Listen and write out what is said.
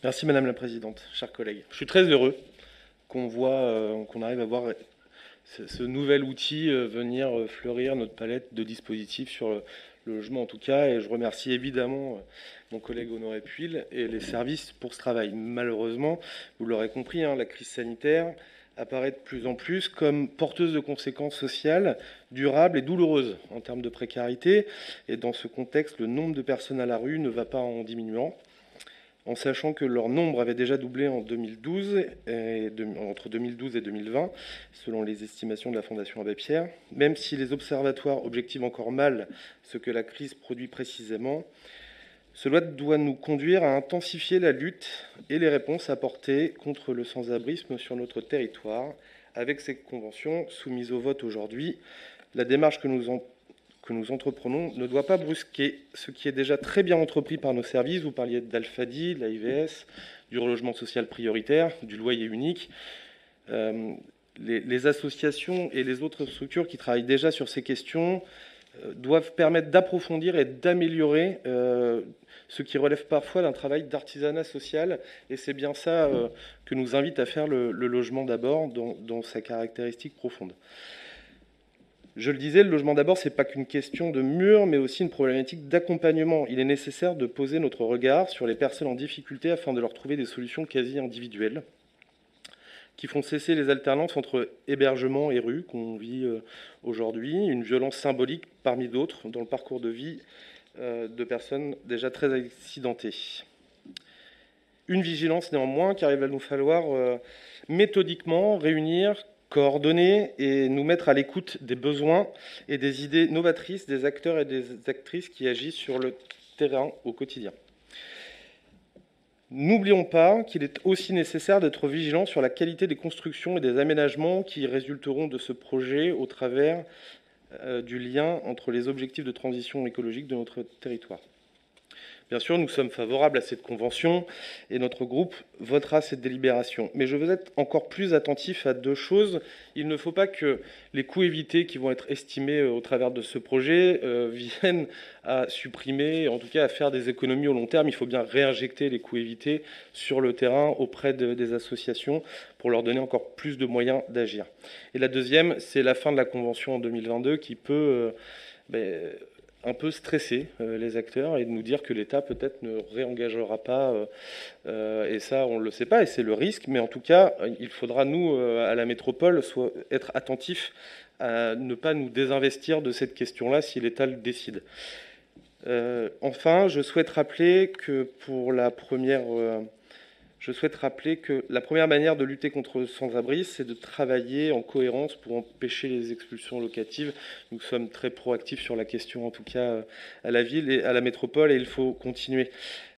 Merci Madame la Présidente, chers collègues. Je suis très heureux qu'on arrive à voir ce nouvel outil venir fleurir notre palette de dispositifs sur le logement en tout cas, et je remercie évidemment mon collègue Honoré Puil et les services pour ce travail. Malheureusement, vous l'aurez compris, la crise sanitaire apparaît de plus en plus comme porteuse de conséquences sociales durables et douloureuses en termes de précarité, et dans ce contexte, le nombre de personnes à la rue ne va pas en diminuant, en sachant que leur nombre avait déjà doublé en 2012 entre 2012 et 2020, selon les estimations de la Fondation Abbé Pierre. Même si les observatoires objectivent encore mal ce que la crise produit précisément, cela doit nous conduire à intensifier la lutte et les réponses apportées contre le sans-abrisme sur notre territoire. Avec ces conventions soumises au vote aujourd'hui, la démarche que nous entreprenons ne doit pas brusquer ce qui est déjà très bien entrepris par nos services. Vous parliez d'Alphadi, de l'AIVS, du relogement social prioritaire, du loyer unique. Les associations et les autres structures qui travaillent déjà sur ces questions doivent permettre d'approfondir et d'améliorer ce qui relève parfois d'un travail d'artisanat social. Et c'est bien ça que nous invite à faire le logement d'abord dans sa caractéristique profonde. Je le disais, le logement d'abord, ce n'est pas qu'une question de mur, mais aussi une problématique d'accompagnement. Il est nécessaire de poser notre regard sur les personnes en difficulté afin de leur trouver des solutions quasi individuelles qui font cesser les alternances entre hébergement et rue qu'on vit aujourd'hui, une violence symbolique parmi d'autres dans le parcours de vie de personnes déjà très accidentées. Une vigilance néanmoins, car il va nous falloir méthodiquement réunir, coordonner et nous mettre à l'écoute des besoins et des idées novatrices des acteurs et des actrices qui agissent sur le terrain au quotidien. N'oublions pas qu'il est aussi nécessaire d'être vigilant sur la qualité des constructions et des aménagements qui résulteront de ce projet au travers du lien entre les objectifs de transition écologique de notre territoire. Bien sûr, nous sommes favorables à cette convention et notre groupe votera cette délibération. Mais je veux être encore plus attentif à deux choses. Il ne faut pas que les coûts évités qui vont être estimés au travers de ce projet viennent à supprimer, en tout cas à faire des économies au long terme. Il faut bien réinjecter les coûts évités sur le terrain auprès des associations pour leur donner encore plus de moyens d'agir. Et la deuxième, c'est la fin de la convention en 2022 qui peut un peu stresser les acteurs et de nous dire que l'État peut-être ne réengagera pas, et ça on ne le sait pas et c'est le risque, mais en tout cas il faudra nous à la métropole être attentifs à ne pas nous désinvestir de cette question-là si l'État le décide. Enfin, je souhaite rappeler que la première manière de lutter contre le sans-abri, c'est de travailler en cohérence pour empêcher les expulsions locatives. Nous sommes très proactifs sur la question, en tout cas à la ville et à la métropole, et il faut continuer.